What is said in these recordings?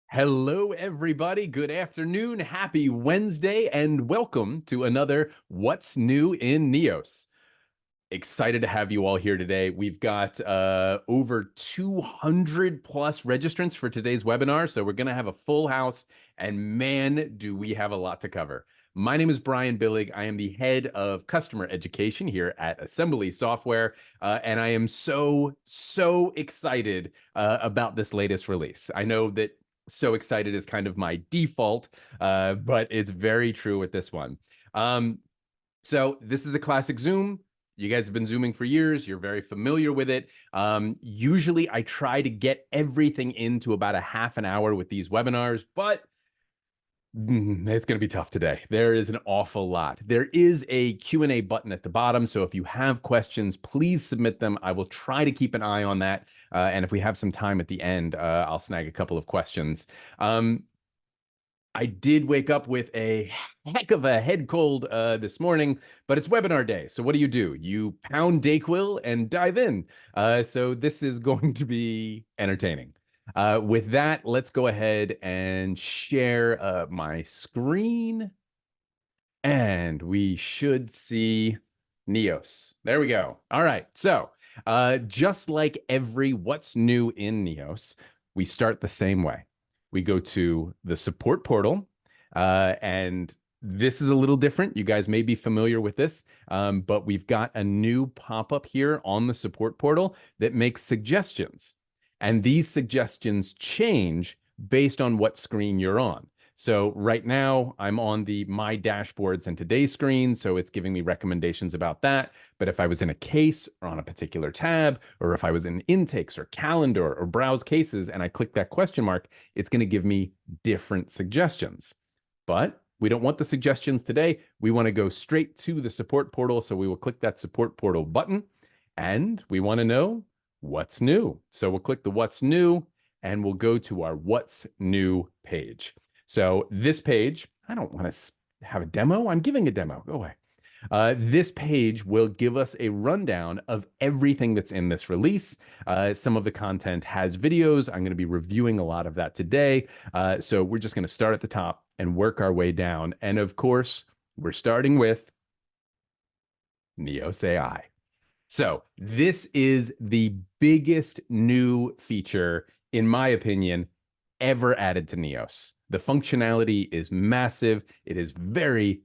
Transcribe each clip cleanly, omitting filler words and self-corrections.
Hello, everybody. Good afternoon. Happy Wednesday, and welcome to another What's New in Neos. Excited to have you all here today. We've got over 200 plus registrants for today's webinar, so we're going to have a full house, and man, do we have a lot to cover. My name is Bryan Billig. I am the head of customer education here at Assembly Software, and I am so excited about this latest release. I know that so excited is kind of my default, but it's very true with this one. So this is a classic Zoom. You guys have been Zooming for years. You're very familiar with it. Usually I try to get everything into about a half an hour with these webinars, but it's going to be tough today. There is an awful lot. There is a Q&A button at the bottom, so if you have questions, please submit them. I will try to keep an eye on that, and if we have some time at the end, I'll snag a couple of questions. I did wake up with a heck of a head cold this morning, but it's webinar day. So what do? You pound Dayquil and dive in. So this is going to be entertaining. With that, let's go ahead and share my screen. And we should see Neos. There we go. All right. So just like every What's New in Neos, we start the same way. We go to the support portal, and this is a little different. You guys may be familiar with this, but we've got a new pop-up here on the support portal that makes suggestions. And these suggestions change based on what screen you're on. So right now I'm on the My Dashboards and Today screen, so it's giving me recommendations about that. But if I was in a case or on a particular tab, or if I was in intakes or calendar or browse cases and I click that question mark, it's going to give me different suggestions. But we don't want the suggestions today. We want to go straight to the support portal. So we will click that support portal button and we want to know what's new. So we'll click the what's new and we'll go to our what's new page. So this page, I don't want to have a demo. I'm giving a demo. Go away. This page will give us a rundown of everything that's in this release. Some of the content has videos. I'm going to be reviewing a lot of that today. So we're just going to start at the top and work our way down. And of course, we're starting with NeosAI. So this is the biggest new feature, in my opinion, ever added to Neos. The functionality is massive. It is very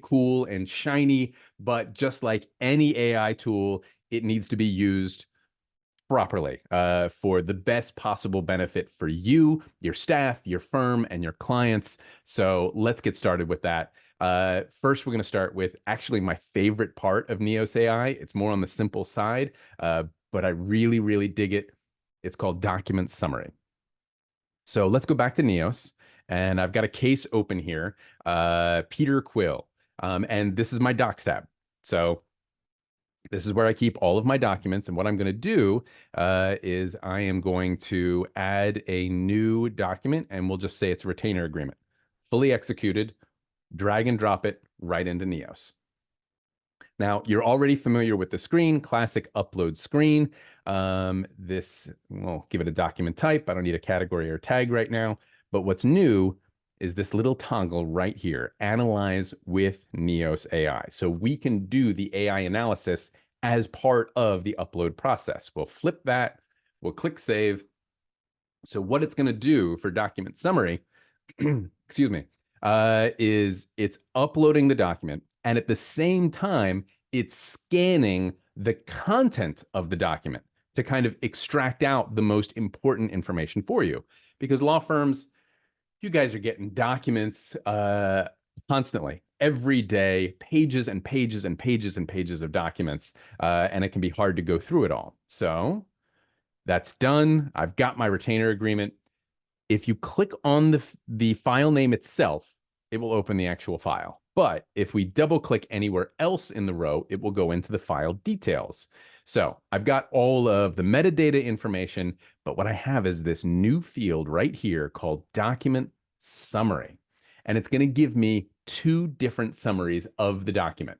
cool and shiny, but just like any AI tool, it needs to be used properly for the best possible benefit for you, your staff, your firm, and your clients. So let's get started with that. First, we're going to start with actually my favorite part of NeosAI. It's more on the simple side, but I really dig it. It's called Document Summary. So let's go back to Neos, and I've got a case open here, Peter Quill, and this is my Docs tab. So this is where I keep all of my documents, and what I'm going to do is I am going to add a new document, and we'll just say it's a retainer agreement, fully executed, drag and drop it right into Neos. Now, you're already familiar with the screen, classic upload screen. We'll give it a document type. I don't need a category or tag right now. But what's new is this little toggle right here, Analyze with NeosAI. So we can do the AI analysis as part of the upload process. We'll flip that. We'll click Save. So what it's going to do for document summary, excuse me, is it's uploading the document, and at the same time, it's scanning the content of the document to kind of extract out the most important information for you. Because law firms, you guys are getting documents constantly, every day, pages and pages and pages and pages of documents, and it can be hard to go through it all. So that's done. I've got my retainer agreement. If you click on the file name itself, it will open the actual file. But if we double click anywhere else in the row, it will go into the file details. So I've got all of the metadata information, but what I have is this new field right here called Document Summary. And it's going to give me two different summaries of the document.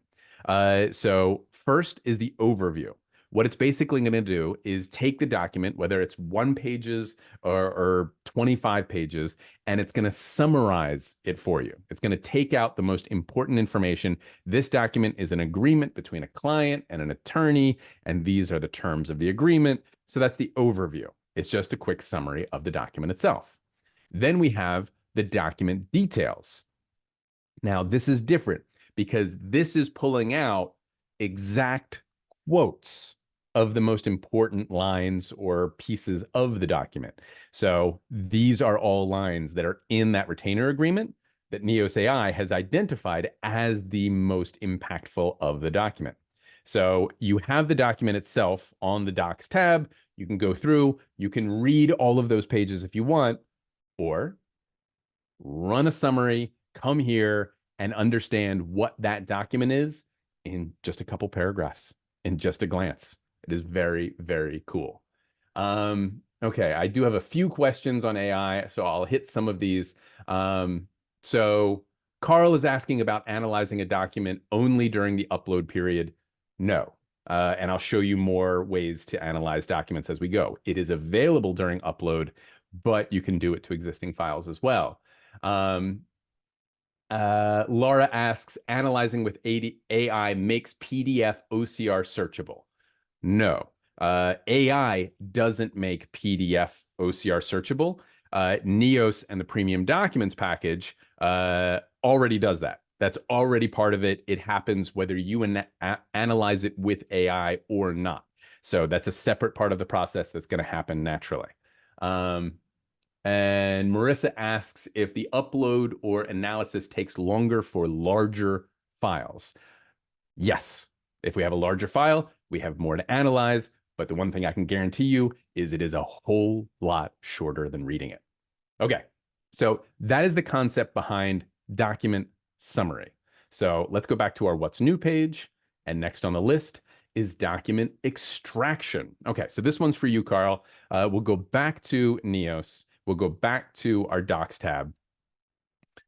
So first is the overview, What it's basically going to do is take the document, whether it's 1 pages or 25 pages, and it's going to summarize it for you. It's going to take out the most important information. This document is an agreement between a client and an attorney, and these are the terms of the agreement. So that's the overview. It's just a quick summary of the document itself. Then we have the document details. Now, this is different because this is pulling out exact quotes of the most important lines or pieces of the document. So these are all lines that are in that retainer agreement that NeosAI has identified as the most impactful of the document. So you have the document itself on the Docs tab. You can go through, you can read all of those pages if you want, or run a summary, come here and understand what that document is in just a couple paragraphs, in just a glance. It is very, very cool. Okay, I do have a few questions on AI, so I'll hit some of these. So Carl is asking about analyzing a document only during the upload period. No. And I'll show you more ways to analyze documents as we go. It is available during upload, but you can do it to existing files as well. Laura asks, analyzing with AI makes PDF OCR searchable. No, AI doesn't make PDF OCR searchable. Neos and the premium documents package already does that. That's already part of it. It happens whether you analyze it with AI or not. So that's a separate part of the process that's going to happen naturally. And Marissa asks if the upload or analysis takes longer for larger files. Yes, if we have a larger file, we have more to analyze. But the one thing I can guarantee you is it is a whole lot shorter than reading it. Okay, so that is the concept behind document summary. So let's go back to our What's New page. And next on the list is document extraction. Okay, so this one's for you, Carl. We'll go back to Neos. We'll go back to our Docs tab.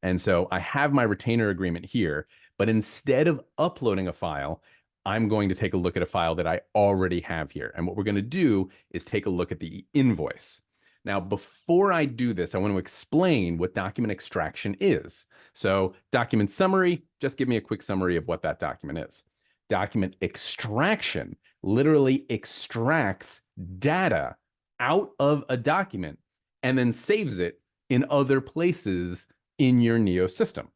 And so I have my retainer agreement here, but instead of uploading a file, I'm going to take a look at a file that I already have here. And what we're going to do is take a look at the invoice. Now, before I do this, I want to explain what document extraction is. So document summary, just give me a quick summary of what that document is. Document extraction literally extracts data out of a document and then saves it in other places in your Neo system.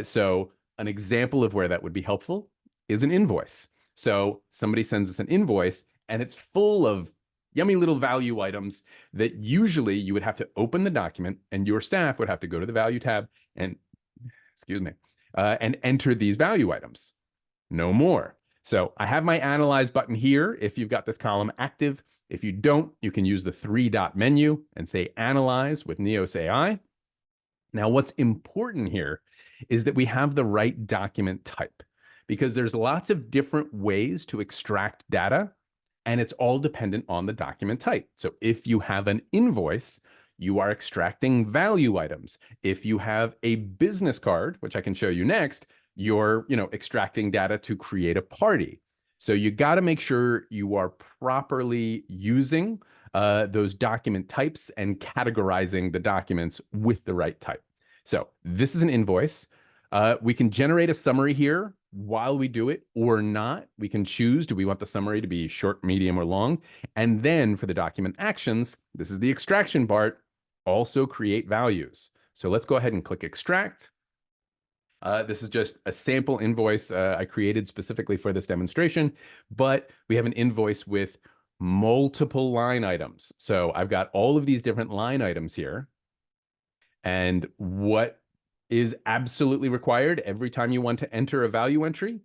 So an example of where that would be helpful is an invoice. So somebody sends us an invoice and it's full of yummy little value items that usually you would have to open the document and your staff would have to go to the value tab and, excuse me, and enter these value items. No more. So I have my analyze button here if you've got this column active. If you don't, you can use the 3-dot menu and say analyze with NeosAI. Now, what's important here is that we have the right document type because there's lots of different ways to extract data and it's all dependent on the document type. So if you have an invoice, you are extracting value items. If you have a business card, which I can show you next, you're extracting data to create a party. So you got to make sure you are properly using those document types and categorizing the documents with the right type. So this is an invoice. We can generate a summary here while we do it or not. We can choose, do we want the summary to be short, medium, or long? And then for the document actions, this is the extraction part, also create values. So let's go ahead and click extract. This is just a sample invoice I created specifically for this demonstration, but we have an invoice with multiple line items. So I've got all of these different line items here. And what is absolutely required every time you want to enter a value entry?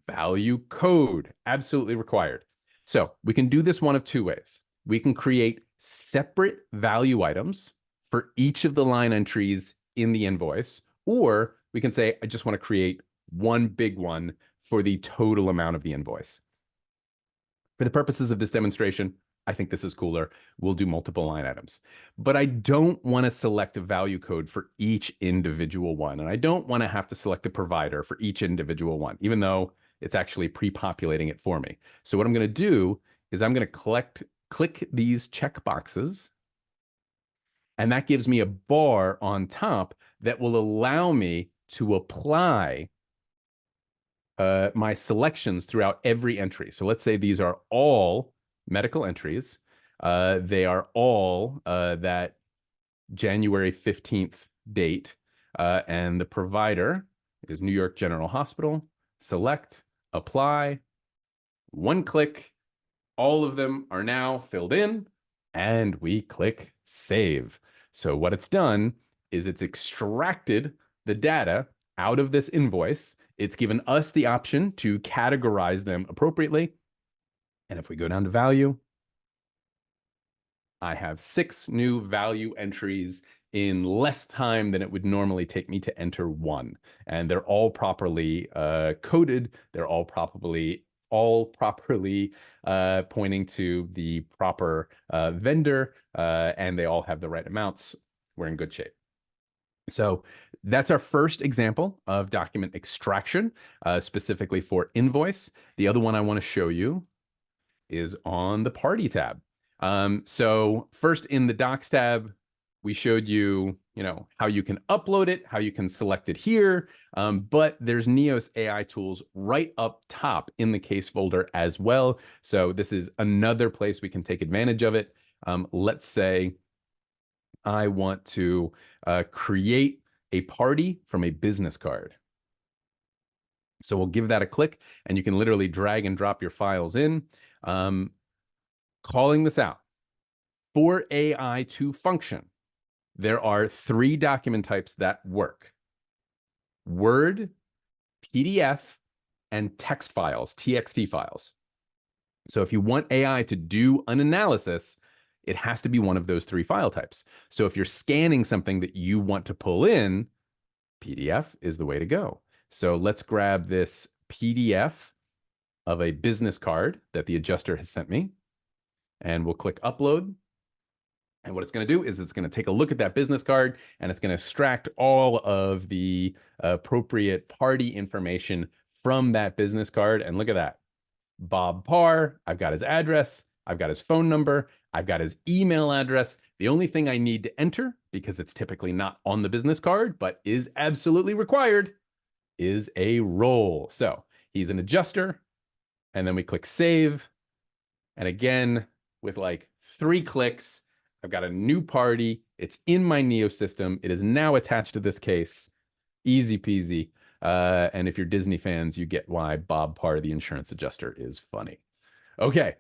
Value code, absolutely required. So we can do this one of two ways. We can create separate value items for each of the line entries in the invoice, or we can say, I just want to create one big one for the total amount of the invoice. For the purposes of this demonstration, I think this is cooler. We'll do multiple line items. But I don't want to select a value code for each individual one. And I don't want to have to select a provider for each individual one, even though it's actually pre-populating it for me. So what I'm going to do is I'm going to click these check boxes, and that gives me a bar on top that will allow me to apply my selections throughout every entry. So let's say these are all medical entries. They are all that January 15th date, and the provider is New York General Hospital. Select, apply, one click. All of them are now filled in, and we click save. So what it's done is it's extracted the data out of this invoice. It's given us the option to categorize them appropriately. And if we go down to value, I have 6 new value entries in less time than it would normally take me to enter one. And they're all properly coded. They're all properly pointing to the proper vendor, and they all have the right amounts. We're in good shape. So that's our first example of document extraction, specifically for invoice. The other one I want to show you is on the party tab. So first in the docs tab, we showed you, how you can upload it, how you can select it here, but there's NeosAI tools right up top in the case folder as well. So this is another place we can take advantage of it. Let's say I want to create a party from a business card. So we'll give that a click, and you can literally drag and drop your files in. Calling this out, for AI to function, there are 3 document types that work: Word, PDF, and text files, TXT files. So if you want AI to do an analysis, it has to be one of those 3 file types. So if you're scanning something that you want to pull in, PDF is the way to go. So let's grab this PDF of a business card that the adjuster has sent me, and we'll click upload. And what it's going to do is it's going to take a look at that business card, and it's going to extract all of the appropriate party information from that business card. And look at that. Bob Parr, I've got his address, I've got his phone number, I've got his email address. The only thing I need to enter, because it's typically not on the business card, but is absolutely required, is a role. So he's an adjuster, and then we click save. And again, with like 3 clicks, I've got a new party. It's in my Neo system. It is now attached to this case. Easy peasy. And if you're Disney fans, you get why Bob Parr, the insurance adjuster, is funny. Okay.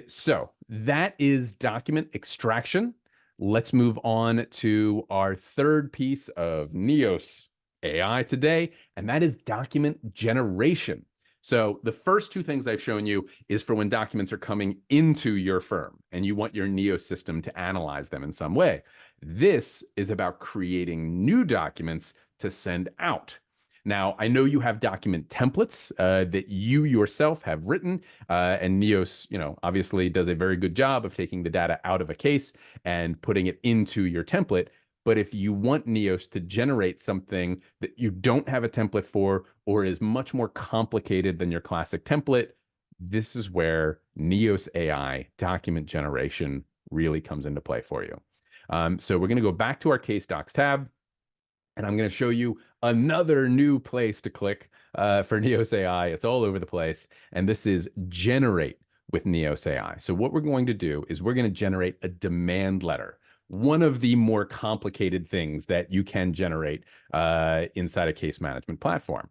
So that is document extraction. Let's move on to our third piece of Neos AI today, and that is document generation. So the first 2 things I've shown you is for when documents are coming into your firm and you want your Neo system to analyze them in some way. This is about creating new documents to send out. Now, I know you have document templates that you yourself have written, and Neos, obviously does a very good job of taking the data out of a case and putting it into your template. But if you want Neos to generate something that you don't have a template for, or is much more complicated than your classic template, this is where Neos AI document generation really comes into play for you. So we're going to go back to our case docs tab, and I'm going to show you another new place to click for Neos AI. It's all over the place. And this is generate with Neos AI. So what we're going to do is we're going to generate a demand letter, one of the more complicated things that you can generate inside a case management platform.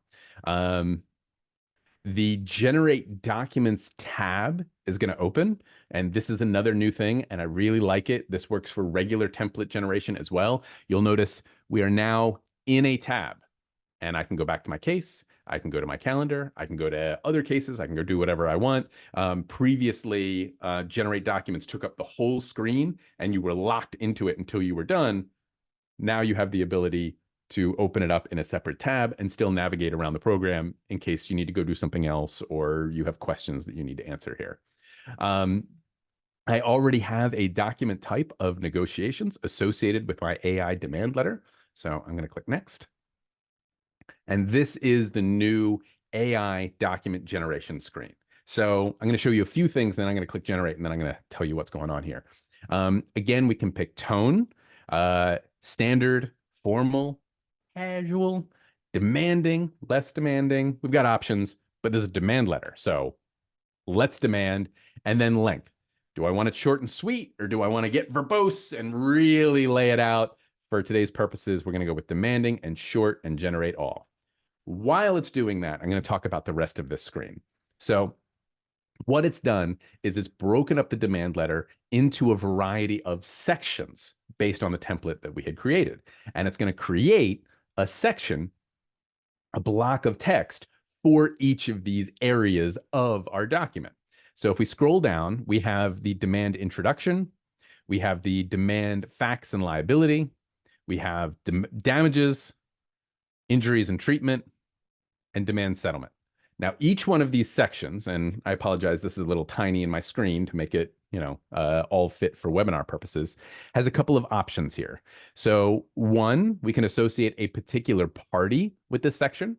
The Generate Documents tab is going to open, and this is another new thing, and I really like it. This works for regular template generation as well. You'll notice we are now in a tab, and I can go back to my case. I can go to my calendar. I can go to other cases. I can go do whatever I want. Previously, Generate Documents took up the whole screen, and you were locked into it until you were done. Now you have the ability to open it up in a separate tab and still navigate around the program in case you need to go do something else or you have questions that you need to answer here. I already have a document type of negotiations associated with my AI demand letter. So I'm going to click next. And this is the new AI document generation screen. So I'm going to show you a few things, then I'm going to click generate, and then I'm going to tell you what's going on here. Again, we can pick tone, standard, formal, casual, demanding, less demanding. We've got options, but there's a demand letter. So let's demand, and then length. Do I want it short and sweet, or do I want to get verbose and really lay it out? For today's purposes, we're going to go with demanding and short and generate all. While it's doing that, I'm going to talk about the rest of this screen. So what it's done is it's broken up the demand letter into a variety of sections based on the template that we had created. And it's going to create a section, a block of text for each of these areas of our document. So if we scroll down, we have the demand introduction, we have the demand facts and liability, we have damages, injuries and treatment, and demand settlement. Now, each one of these sections, and I apologize, this is a little tiny in my screen to make it, all fit for webinar purposes, has a couple of options here. So one, we can associate a particular party with this section,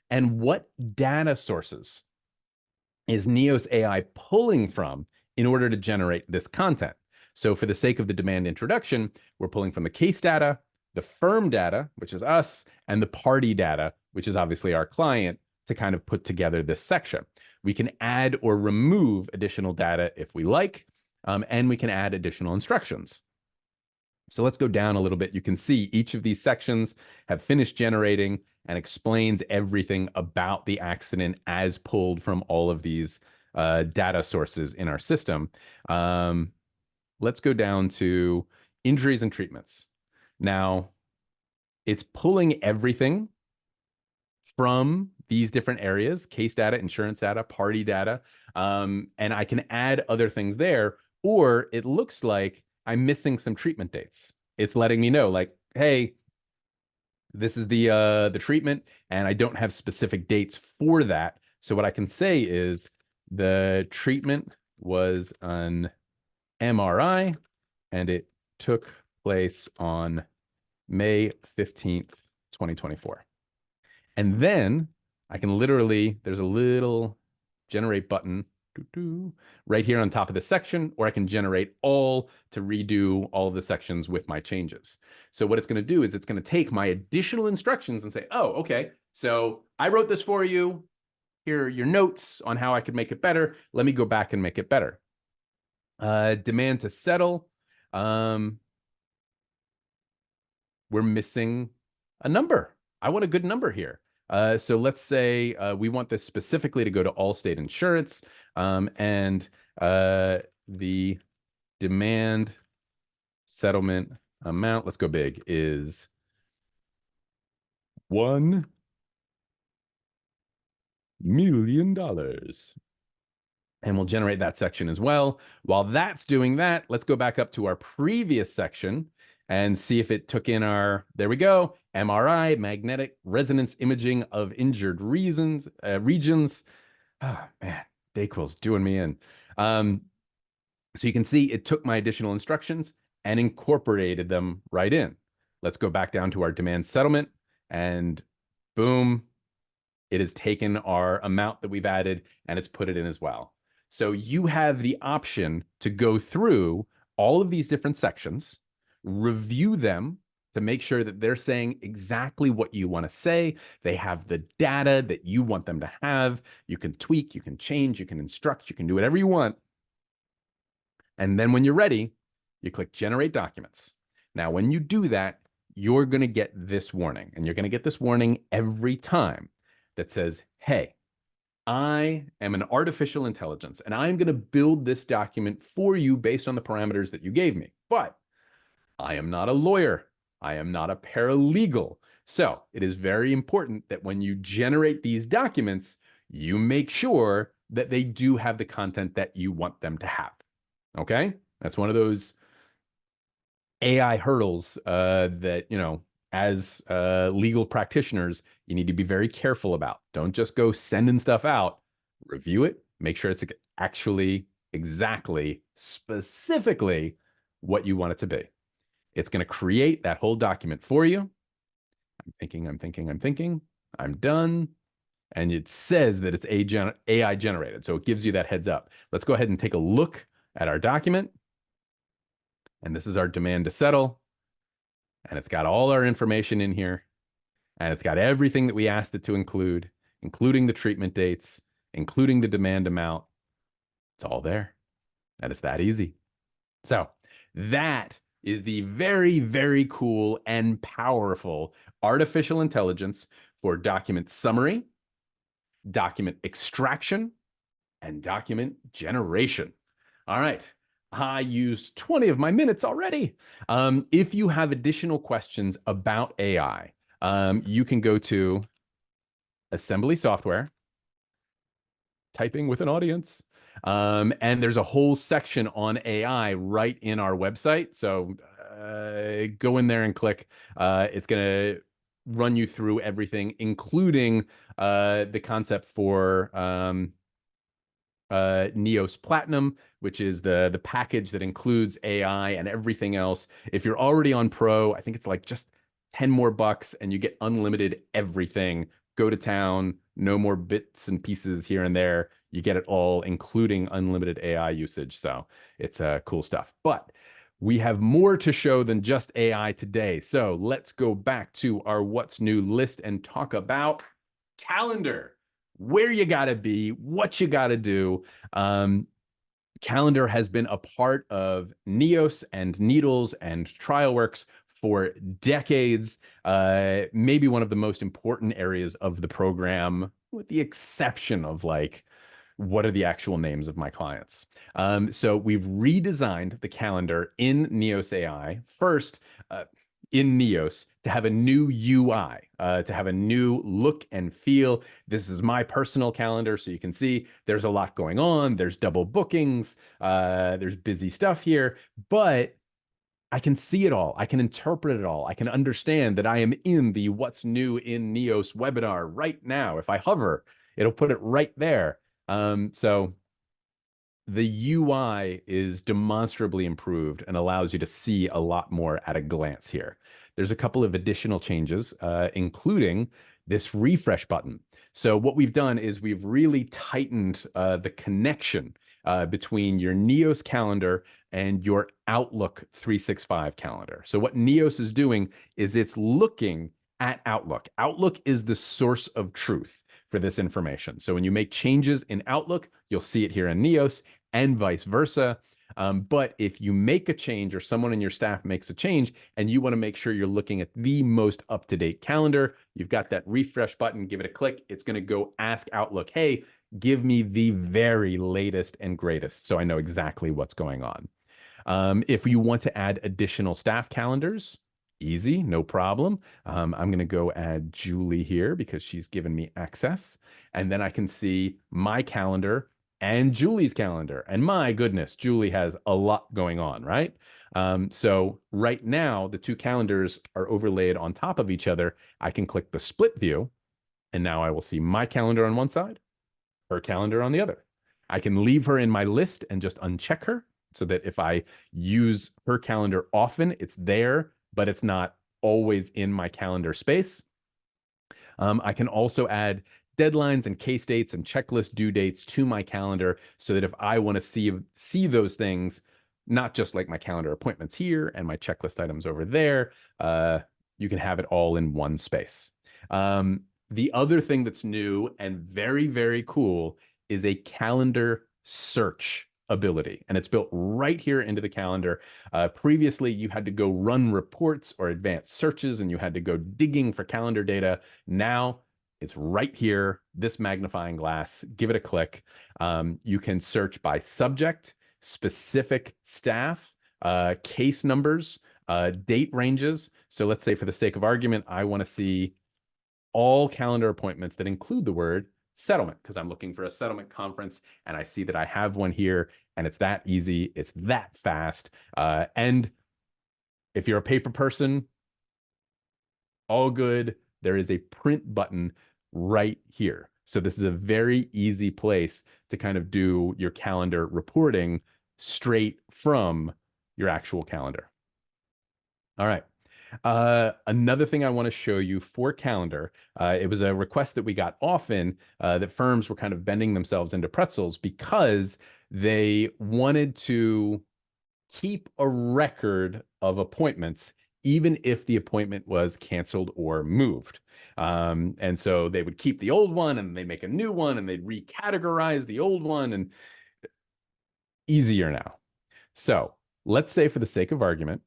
and what data sources is NeosAI pulling from in order to generate this content. So for the sake of the demand introduction, we're pulling from the case data, the firm data, which is us, and the party data, which is obviously our client, to kind of put together this section. We can add or remove additional data if we like, and we can add additional instructions. So let's go down a little bit. You can see each of these sections have finished generating and explains everything about the accident as pulled from all of these data sources in our system. Let's go down to injuries and treatments. Now, it's pulling everything from these different areas, case data, insurance data, party data, and I can add other things there, or it looks like I'm missing some treatment dates. It's letting me know, like, hey, this is the treatment, and I don't have specific dates for that. So what I can say is the treatment was an MRI, and it took place on May 15th, 2024. And then I can literally, there's a little generate button right here on top of this section, or I can generate all to redo all of the sections with my changes. So what it's going to do is it's going to take my additional instructions and say, oh, okay, so I wrote this for you. Here are your notes on how I could make it better. Let me go back and make it better. Demand to settle. We're missing a number. I want a good number here. So let's say we want this specifically to go to Allstate Insurance, and the demand settlement amount, let's go big, is $1 million. And we'll generate that section as well. While that's doing that, let's go back up to our previous section and see if it took in our, there we go, MRI, magnetic resonance imaging of injured regions. Oh, man, Dayquil's doing me in. So you can see it took my additional instructions and incorporated them right in. Let's go back down to our demand settlement, and boom, it has taken our amount that we've added and it's put it in as well. So you have the option to go through all of these different sections, review them to make sure that they're saying exactly what you want to say. They have the data that you want them to have. You can tweak, you can change, you can instruct, you can do whatever you want. And then when you're ready, you click Generate Documents. Now, when you do that, you're going to get this warning, and you're going to get this warning every time that says, hey, I am an artificial intelligence, and I'm going to build this document for you based on the parameters that you gave me. But I am not a lawyer. I am not a paralegal. So it is very important that when you generate these documents, you make sure that they do have the content that you want them to have. Okay? That's one of those AI hurdles that, as legal practitioners, you need to be very careful about. Don't just go sending stuff out. Review it. Make sure it's actually exactly, specifically what you want it to be. It's going to create that whole document for you. I'm thinking. I'm done. and it says that it's AI generated. So it gives you that heads up. Let's go ahead and take a look at our document. And this is our demand to settle. And it's got all our information in here. And it's got everything that we asked it to include, including the treatment dates, including the demand amount. It's all there. And it's that easy. So that is the very, very cool and powerful artificial intelligence for document summary, document extraction, and document generation. All right. I used 20 of my minutes already. If you have additional questions about AI, you can go to Assembly Software, typing with an audience. And there's a whole section on AI right in our website. So go in there and click. It's going to run you through everything, including the concept for Neos Platinum, which is the package that includes AI and everything else. If you're already on Pro, I think it's like just 10 more bucks and you get unlimited everything. Go to town, no more bits and pieces here and there. You get it all, including unlimited AI usage. So it's cool stuff. But we have more to show than just AI today. So let's go back to our What's New list and talk about calendar. Where you got to be, what you got to do. Calendar has been a part of Neos and Needles and TrialWorks for decades. Maybe one of the most important areas of the program, with the exception of like, what are the actual names of my clients? So we've redesigned the calendar in NeosAI. First, in Neos to have a new UI, to have a new look and feel. This is my personal calendar, so you can see there's a lot going on. There's double bookings. There's busy stuff here, but I can see it all. I can interpret it all. I can understand that I am in the What's New in Neos webinar right now. If I hover, it'll put it right there. So the UI is demonstrably improved and allows you to see a lot more at a glance here. There's a couple of additional changes, including this refresh button. So what we've done is we've really tightened the connection between your Neos calendar and your Outlook 365 calendar. So what Neos is doing is it's looking at Outlook. Outlook is the source of truth for this information. So when you make changes in Outlook, you'll see it here in Neos and vice versa. But if you make a change or someone in your staff makes a change and you want to make sure you're looking at the most up-to-date calendar, you've got that refresh button, give it a click. It's going to go ask Outlook, hey, give me the very latest and greatest so I know exactly what's going on. If you want to add additional staff calendars, easy, no problem. I'm going to go add Julie here because she's given me access. And then I can see my calendar and Julie's calendar. And my goodness, Julie has a lot going on, right? So right now, the two calendars are overlaid on top of each other. I can click the split view, and now I will see my calendar on one side, her calendar on the other. I can leave her in my list and just uncheck her so that if I use her calendar often, it's there, but it's not always in my calendar space. I can also add deadlines and case dates and checklist due dates to my calendar so that if I want to see those things, not just like my calendar appointments here and my checklist items over there, you can have it all in one space. The other thing that's new and very, very cool is a calendar search ability, and it's built right here into the calendar. Previously, you had to go run reports or advanced searches, and you had to go digging for calendar data. Now, it's right here, this magnifying glass. Give it a click. You can search by subject, specific staff, case numbers, date ranges. So let's say for the sake of argument, I want to see all calendar appointments that include the word settlement because I'm looking for a settlement conference and I see that I have one here and it's that easy. It's that fast. And if you're a paper person, all good. There is a print button right here. So this is a very easy place to kind of do your calendar reporting straight from your actual calendar. All right. Another thing I want to show you for calendar, it was a request that we got often that firms were kind of bending themselves into pretzels because they wanted to keep a record of appointments, even if the appointment was canceled or moved. And so they would keep the old one and they make a new one and they'd recategorize the old one and easier now. So let's say, for the sake of argument,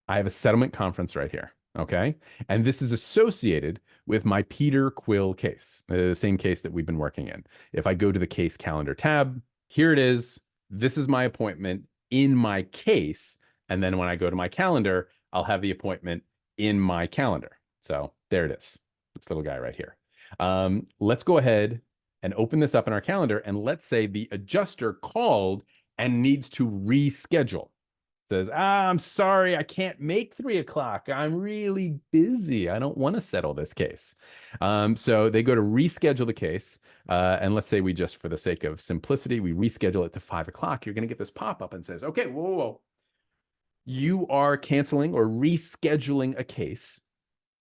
I have a settlement conference right here. Okay. And this is associated with my Peter Quill case, the same case that we've been working in. If I go to the case calendar tab, here it is. This is my appointment in my case. And then when I go to my calendar, I'll have the appointment in my calendar. So there it is. This little guy right here. Let's go ahead and open this up in our calendar. And let's say the adjuster called and needs to reschedule. Says, I'm sorry, I can't make 3 o'clock. I'm really busy. I don't want to settle this case. So they go to reschedule the case. And let's say we just, for the sake of simplicity, we reschedule it to 5 o'clock. You're going to get this pop-up and says, okay, whoa, whoa, whoa. You are canceling or rescheduling a case.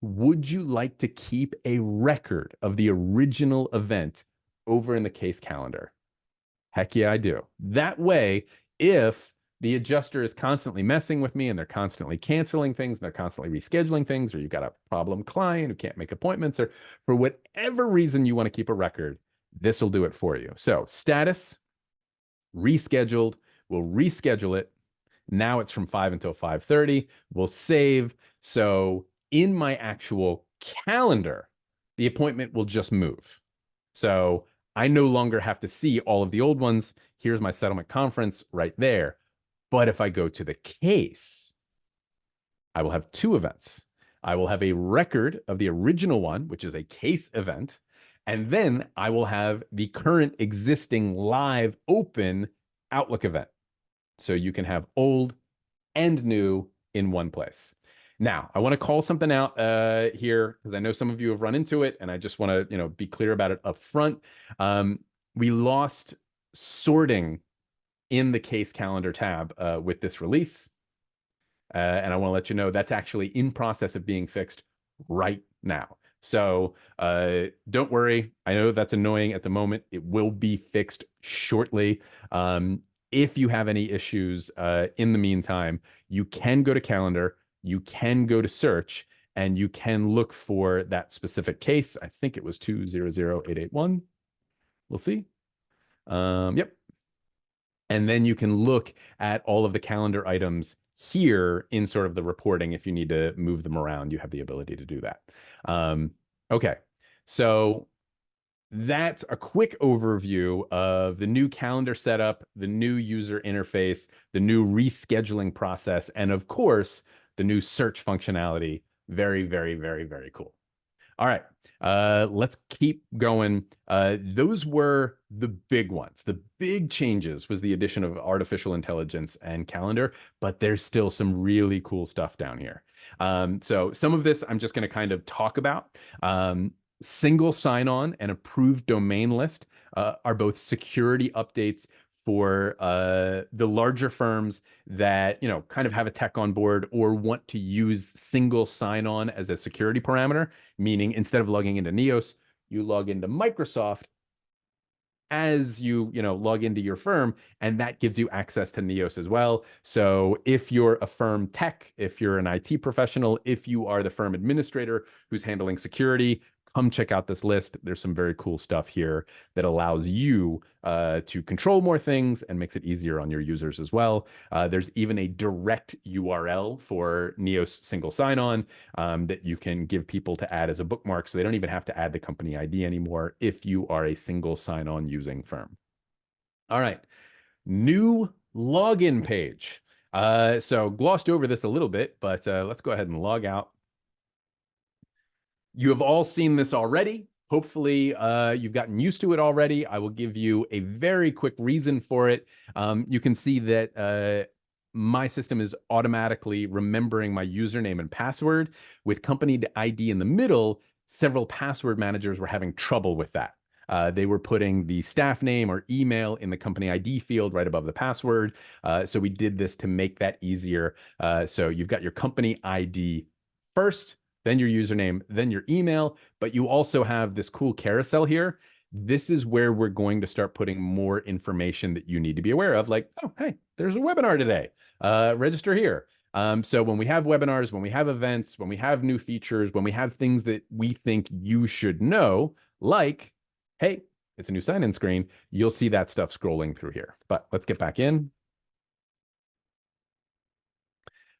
Would you like to keep a record of the original event over in the case calendar? Heck yeah, I do. That way, if the adjuster is constantly messing with me and they're constantly canceling things and they're constantly rescheduling things, or you've got a problem client who can't make appointments, or for whatever reason you want to keep a record, this will do it for you. So status, rescheduled, we'll reschedule it. Now it's from 5 until 5:30. We'll save. So in my actual calendar, the appointment will just move. So I no longer have to see all of the old ones. Here's my settlement conference right there. But if I go to the case, I will have 2 events. I will have a record of the original one, which is a case event, and then I will have the current existing live open Outlook event. So you can have old and new in one place. Now, I want to call something out here because I know some of you have run into it, and I just want to, be clear about it up front. We lost sorting in the case calendar tab with this release. And I want to let you know that's actually in process of being fixed right now. So don't worry. I know that's annoying at the moment. It will be fixed shortly. If you have any issues in the meantime, you can go to calendar, you can go to search, and you can look for that specific case. I think it was 200881. We'll see. Yep. And then you can look at all of the calendar items here in sort of the reporting. If you need to move them around, you have the ability to do that. Okay, so that's a quick overview of the new calendar setup, the new user interface, the new rescheduling process, and of course, the new search functionality. Very, very, very, very cool. All right, let's keep going. Those were the big ones. The big changes was the addition of artificial intelligence and calendar, but there's still some really cool stuff down here. So some of this I'm just going to kind of talk about. Single sign-on and approved domain list are both security updates for the larger firms that kind of have a tech on board or want to use single sign-on as a security parameter, meaning instead of logging into Neos, you log into Microsoft as you log into your firm, and that gives you access to Neos as well. So if you're a firm tech, if you're an IT professional, if you are the firm administrator who's handling security, come check out this list. There's some very cool stuff here that allows you to control more things and makes it easier on your users as well. There's even a direct URL for Neos single sign-on that you can give people to add as a bookmark, so they don't even have to add the company ID anymore if you are a single sign-on using firm. All right, new login page. So glossed over this a little bit, but let's go ahead and log out. You have all seen this already. Hopefully, you've gotten used to it already. I will give you a very quick reason for it. You can see that my system is automatically remembering my username and password. With company ID in the middle, several password managers were having trouble with that. They were putting the staff name or email in the company ID field right above the password. So we did this to make that easier. So you've got your company ID first, then your username, then your email, but you also have this cool carousel here. This is where we're going to start putting more information that you need to be aware of, like, oh, hey, there's a webinar today. Register here. So when we have webinars, when we have events, when we have new features, when we have things that we think you should know, like, hey, it's a new sign-in screen, you'll see that stuff scrolling through here. But let's get back in.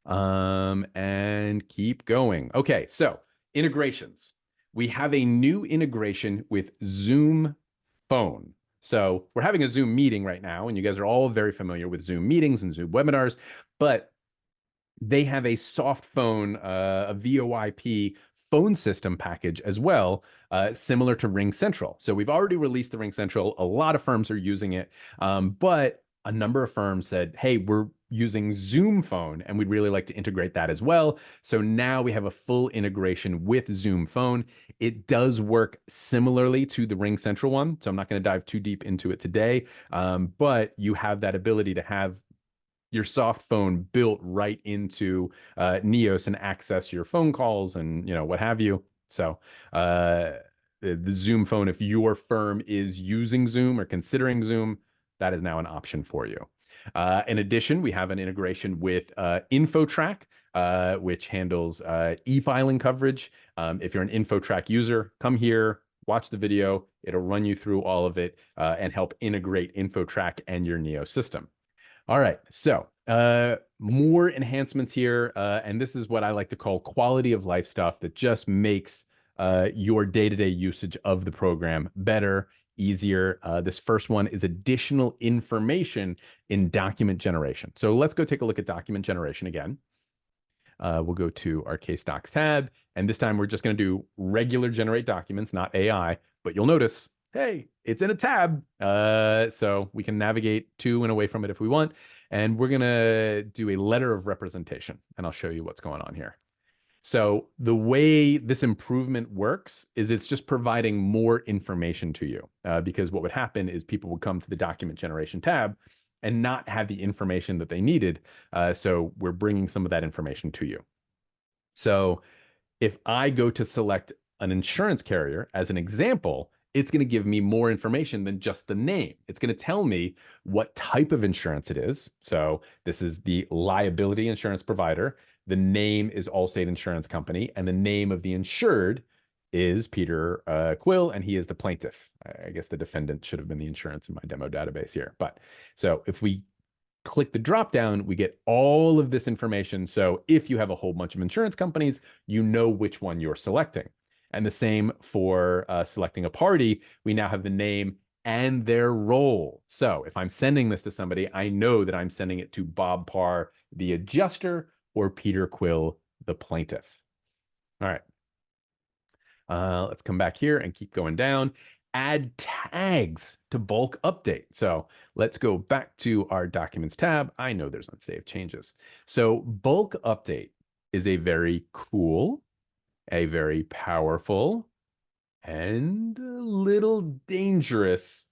And keep going. Okay, so integrations. We have a new integration with Zoom Phone. So we're having a Zoom meeting right now, and you guys are all very familiar with Zoom meetings and Zoom webinars, but they have a soft phone, a VoIP phone system package as well, similar to Ring Central. So we've already released the Ring Central. A lot of firms are using it, but a number of firms said, hey, we're using Zoom Phone, and we'd really like to integrate that as well. So now we have a full integration with Zoom Phone. It does work similarly to the Ring Central one, so I'm not going to dive too deep into it today, but you have that ability to have your soft phone built right into Neos and access your phone calls and what have you. So the Zoom Phone, if your firm is using Zoom or considering Zoom, that is now an option for you. In addition, we have an integration with InfoTrack, which handles e-filing coverage. If you're an InfoTrack user, come here, watch the video. It'll run you through all of it and help integrate InfoTrack and your Neo system. All right, so more enhancements here, and this is what I like to call quality of life stuff that just makes your day-to-day usage of the program better, easier. This first one is additional information in document generation. So let's go take a look at document generation again. We'll go to our case docs tab, and this time we're just going to do regular generate documents, not AI, but you'll notice, hey, it's in a tab. So we can navigate to and away from it if we want. And we're going to do a letter of representation, and I'll show you what's going on here. So the way this improvement works is it's just providing more information to you, because what would happen is people would come to the document generation tab and not have the information that they needed. So we're bringing some of that information to you. So if I go to select an insurance carrier as an example, it's going to give me more information than just the name. It's going to tell me what type of insurance it is. So this is the liability insurance provider. The name is Allstate Insurance Company, and the name of the insured is Peter Quill, and he is the plaintiff. I guess the defendant should have been the insurance in my demo database here. But so if we click the drop down, we get all of this information. So if you have a whole bunch of insurance companies, you know which one you're selecting. And the same for selecting a party. We now have the name and their role. So if I'm sending this to somebody, I know that I'm sending it to Bob Parr, the adjuster, or Peter Quill, the plaintiff. All right. Let's come back here and keep going down. Add tags to bulk update. So let's go back to our documents tab. I know there's unsaved changes. So bulk update is a very cool, a very powerful, and a little dangerous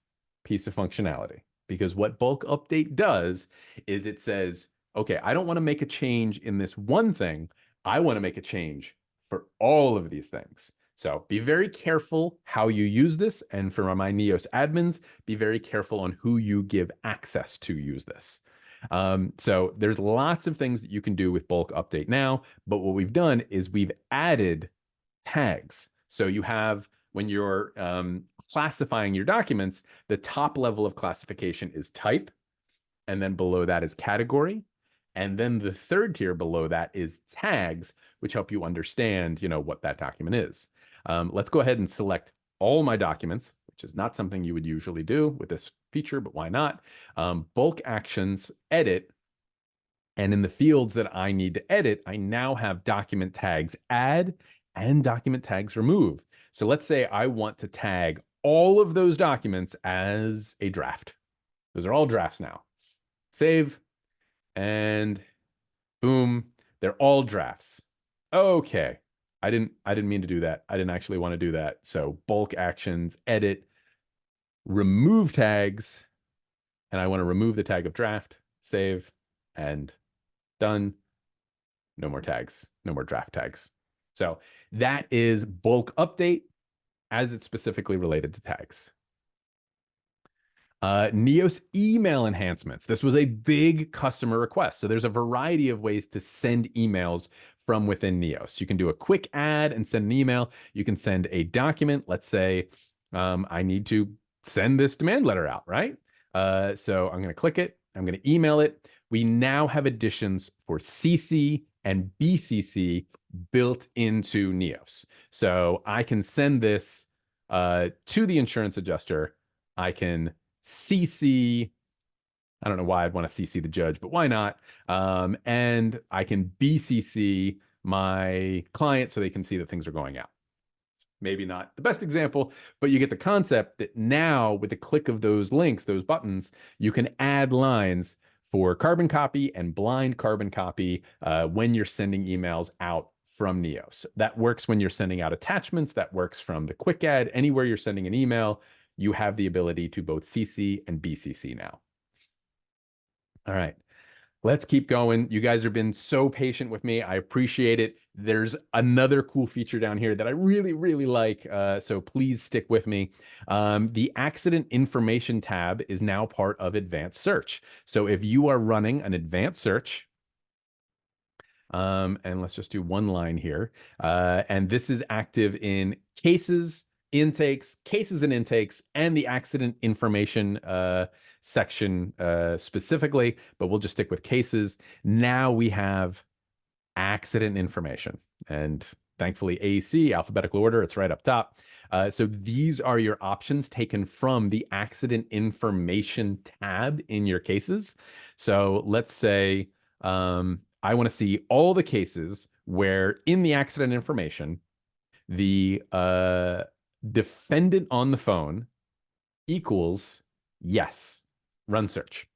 piece of functionality. Because what bulk update does is it says, okay, I don't want to make a change in this one thing. I want to make a change for all of these things. So be very careful how you use this. And for my Neos admins, be very careful on who you give access to use this. So there's lots of things that you can do with bulk update now, but what we've done is we've added tags. So you have, when you're classifying your documents, the top level of classification is type, and then below that is category. And then the third tier below that is tags, which help you understand, what that document is. Let's go ahead and select all my documents, which is not something you would usually do with this feature, but why not? Bulk actions, edit, and in the fields that I need to edit, I now have document tags add and document tags remove. So let's say I want to tag all of those documents as a draft. Those are all drafts now. Save, and boom, they're all drafts. Okay. I didn't mean to do that. I didn't actually want to do that. So bulk actions, edit, remove tags, and I want to remove the tag of draft, save, and done. No more tags, no more draft tags. So that is bulk update as it's specifically related to tags. Neos email enhancements. This was a big customer request. So there's a variety of ways to send emails from within Neos. You can do a quick add and send an email. You can send a document. Let's say I need to send this demand letter out, right? So I'm going to click it. I'm going to email it. We now have additions for CC and BCC built into Neos. So I can send this to the insurance adjuster. I can CC, I don't know why I'd want to CC the judge, but why not? And I can BCC my client so they can see that things are going out. Maybe not the best example, but you get the concept that now with the click of those links, those buttons, you can add lines for carbon copy and blind carbon copy when you're sending emails out from Neos. That works when you're sending out attachments. That works from the quick add. Anywhere you're sending an email, you have the ability to both CC and BCC now. All right, let's keep going. You guys have been so patient with me. I appreciate it. There's another cool feature down here that I really, really like. So please stick with me. The accident information tab is now part of advanced search. So if you are running an advanced search, and let's just do one line here. And this is active in cases, intakes, cases and intakes, and the accident information section specifically, but we'll just stick with cases. Now we have accident information. And thankfully, AC, alphabetical order, it's right up top. So these are your options taken from the accident information tab in your cases. So let's say I want to see all the cases where in the accident information, the defendant on the phone equals yes, run search.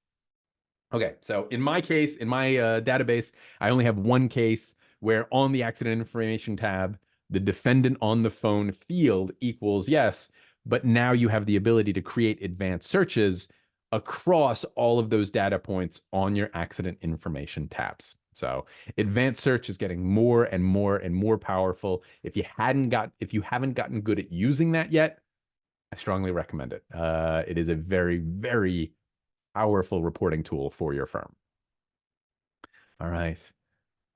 Okay, so in my case, in my database, I only have one case where on the accident information tab, the defendant on the phone field equals yes, but now you have the ability to create advanced searches across all of those data points on your accident information tabs. So advanced search is getting more and more and more powerful. If you haven't gotten good at using that yet, I strongly recommend it. It is a very, very powerful reporting tool for your firm. All right.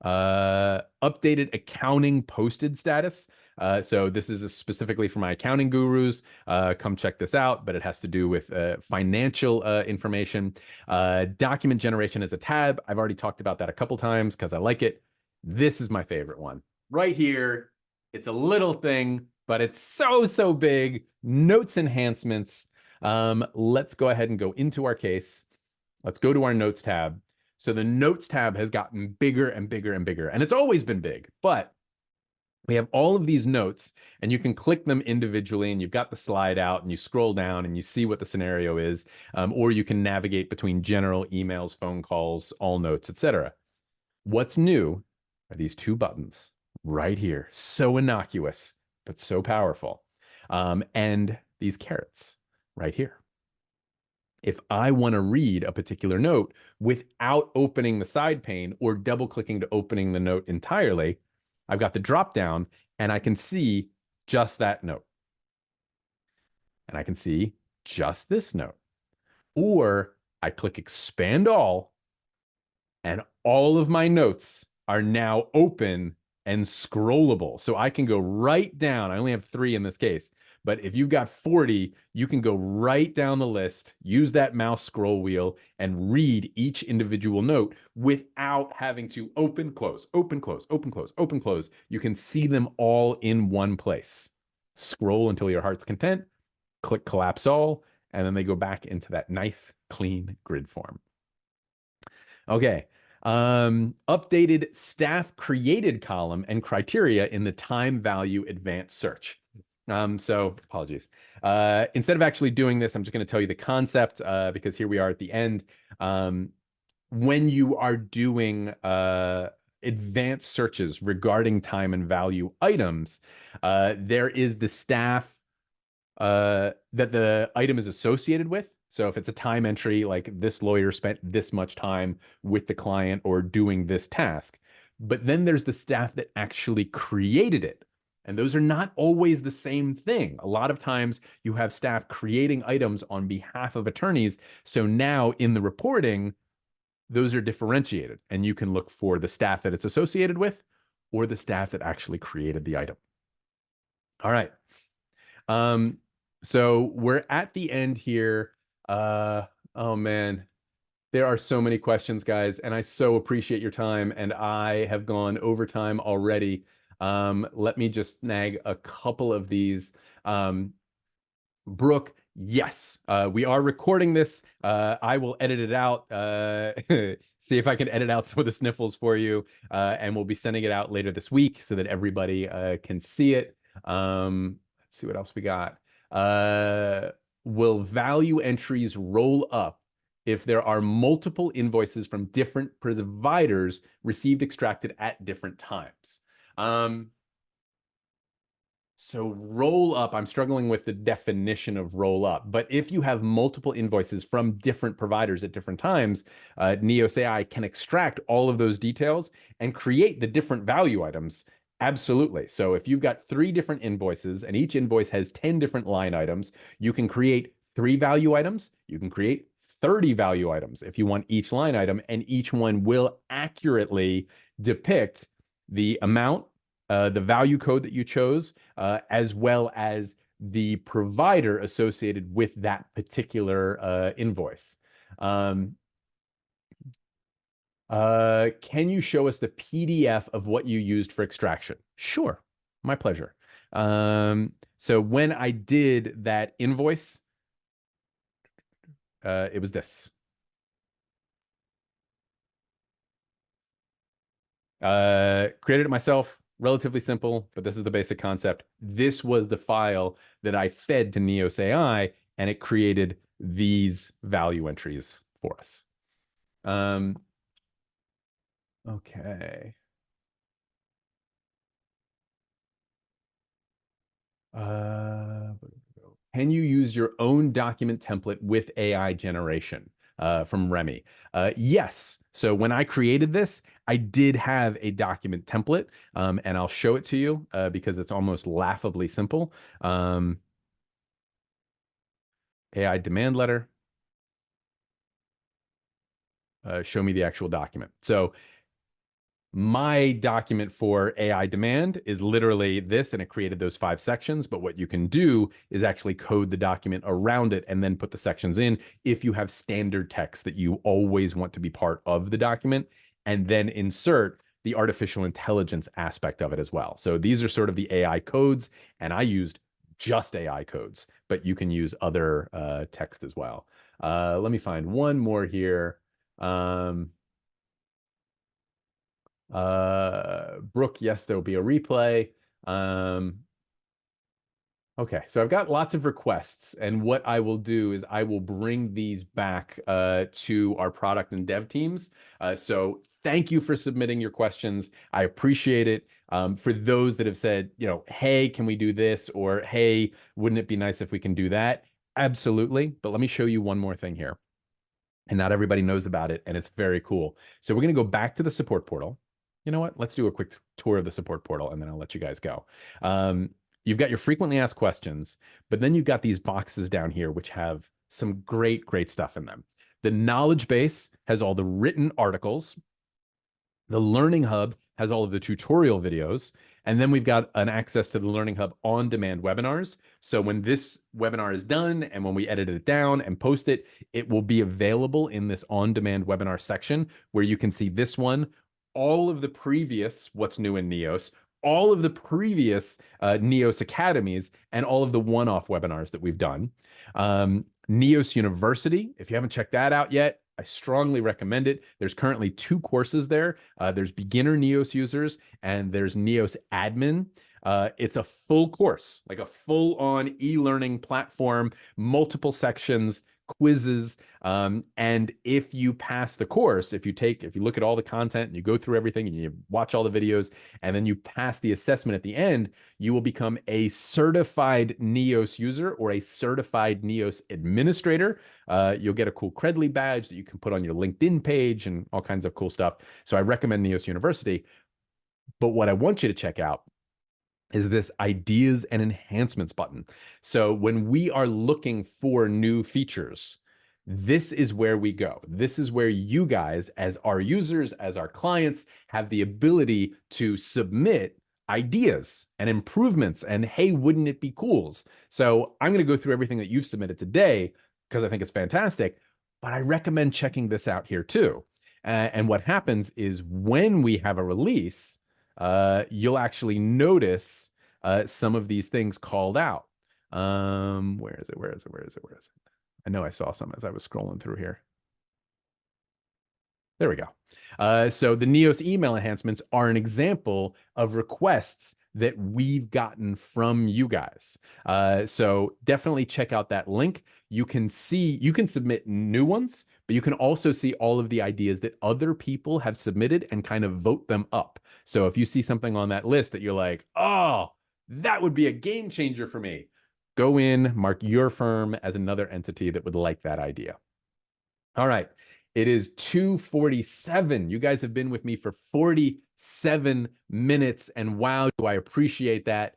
Updated accounting posted status. So this is specifically for my accounting gurus. Come check this out, but it has to do with financial information. Document generation as a tab. I've already talked about that a couple times because I like it. This is my favorite one. Right here. It's a little thing, but it's so, so big. Notes enhancements. Let's go ahead and go into our case. Let's go to our notes tab. So the notes tab has gotten bigger and bigger and bigger, and it's always been big, but we have all of these notes and you can click them individually and you've got the slide out and you scroll down and you see what the scenario is, or you can navigate between general emails, phone calls, all notes, etc. What's new are these two buttons right here. So innocuous, but so powerful. And these carrots right here. If I want to read a particular note without opening the side pane or double clicking to opening the note entirely, I've got the drop down and I can see just that note. And I can see just this note. Or I click expand all and all of my notes are now open and scrollable. So I can go right down. I only have 3 in this case. But if you've got 40, you can go right down the list, use that mouse scroll wheel, and read each individual note without having to open, close, open, close, open, close, open, close. You can see them all in one place. Scroll until your heart's content, click collapse all, and then they go back into that nice, clean grid form. Okay. Updated staff created column and criteria in the time value advanced search. So apologies. Instead of actually doing this, I'm just going to tell you the concept because here we are at the end. When you are doing advanced searches regarding time and value items, there is the staff that the item is associated with. So if it's a time entry, like this lawyer spent this much time with the client or doing this task. But then there's the staff that actually created it. And those are not always the same thing. A lot of times you have staff creating items on behalf of attorneys. So now in the reporting, those are differentiated and you can look for the staff that it's associated with or the staff that actually created the item. All right. So we're at the end here. Oh man, there are so many questions, guys, and I so appreciate your time. And I have gone over time already. Let me just snag a couple of these. Brooke, yes, we are recording this. I will edit it out. See if I can edit out some of the sniffles for you, and we'll be sending it out later this week so that everybody can see it. Let's see what else we got. Will value entries roll up if there are multiple invoices from different providers received extracted at different times? So roll up, I'm struggling with the definition of roll up, but if you have multiple invoices from different providers at different times, NeosAI can extract all of those details and create the different value items. Absolutely. So if you've got 3 different invoices and each invoice has 10 different line items, you can create 3 value items. You can create 30 value items if you want each line item, and each one will accurately depict the amount, the value code that you chose, as well as the provider associated with that particular invoice. Can you show us the PDF of what you used for extraction? Sure, my pleasure. So when I did that invoice, it was this. Created it myself, relatively simple, but this is the basic concept. This was the file that I fed to NeosAI, and it created these value entries for us. Okay. Can you use your own document template with AI generation? From Remy. Yes. So when I created this, I did have a document template, and I'll show it to you because it's almost laughably simple. AI demand letter. Show me the actual document. So my document for AI demand is literally this, and it created those 5 sections. But what you can do is actually code the document around it and then put the sections in if you have standard text that you always want to be part of the document, and then insert the artificial intelligence aspect of it as well. So these are sort of the AI codes, and I used just AI codes, but you can use other text as well. Let me find one more here. Brooke, yes, there will be a replay. Okay, so I've got lots of requests, and what I will do is I will bring these back to our product and dev teams. So thank you for submitting your questions. I appreciate it. For those that have said, hey, can we do this? Or hey, wouldn't it be nice if we can do that? Absolutely. But let me show you one more thing here. And not everybody knows about it, and it's very cool. So we're going to go back to the support portal. You know what? Let's do a quick tour of the support portal, and then I'll let you guys go. You've got your frequently asked questions, but then you've got these boxes down here, which have some great, great stuff in them. The knowledge base has all the written articles. The Learning Hub has all of the tutorial videos. And then we've got an access to the Learning Hub on-demand webinars. So when this webinar is done and when we edit it down and post it, it will be available in this on-demand webinar section where you can see this one, all of the previous What's New in Neos, all of the previous Neos Academies, and all of the one-off webinars that we've done. Neos University, if you haven't checked that out yet, I strongly recommend it. There's currently 2 courses there. There's beginner Neos users and there's Neos admin. It's a full course, like a full-on e-learning platform, multiple sections, quizzes. And if you pass the course, if you look at all the content and you go through everything and you watch all the videos and then you pass the assessment at the end, you will become a certified Neos user or a certified Neos administrator. You'll get a cool Credly badge that you can put on your LinkedIn page and all kinds of cool stuff. So I recommend Neos University. But what I want you to check out is this ideas and enhancements button. So when we are looking for new features, this is where we go. This is where you guys, as our users, as our clients, have the ability to submit ideas and improvements and, hey, wouldn't it be cool? So I'm going to go through everything that you've submitted today because I think it's fantastic, but I recommend checking this out here too. And what happens is when we have a release, you'll actually notice some of these things called out. Where is it? Where is it? Where is it? Where is it? I know I saw some as I was scrolling through here. There we go. So the Neos email enhancements are an example of requests that we've gotten from you guys. So definitely check out that link. You can submit new ones, but you can also see all of the ideas that other people have submitted and kind of vote them up. So if you see something on that list that you're like, oh, that would be a game changer for me, go in, mark your firm as another entity that would like that idea. All right. It is 2:47. You guys have been with me for 47 minutes, and wow, do I appreciate that.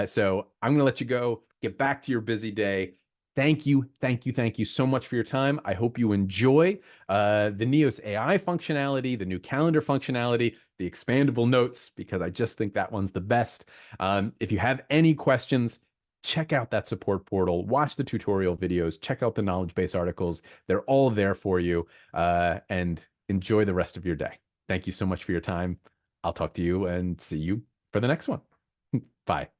So I'm going to let you go, get back to your busy day. Thank you, thank you, thank you so much for your time. I hope you enjoy the Neos AI functionality, the new calendar functionality, the expandable notes, because I just think that one's the best. If you have any questions, check out that support portal, watch the tutorial videos, check out the knowledge base articles. They're all there for you, and enjoy the rest of your day. Thank you so much for your time. I'll talk to you and see you for the next one. Bye.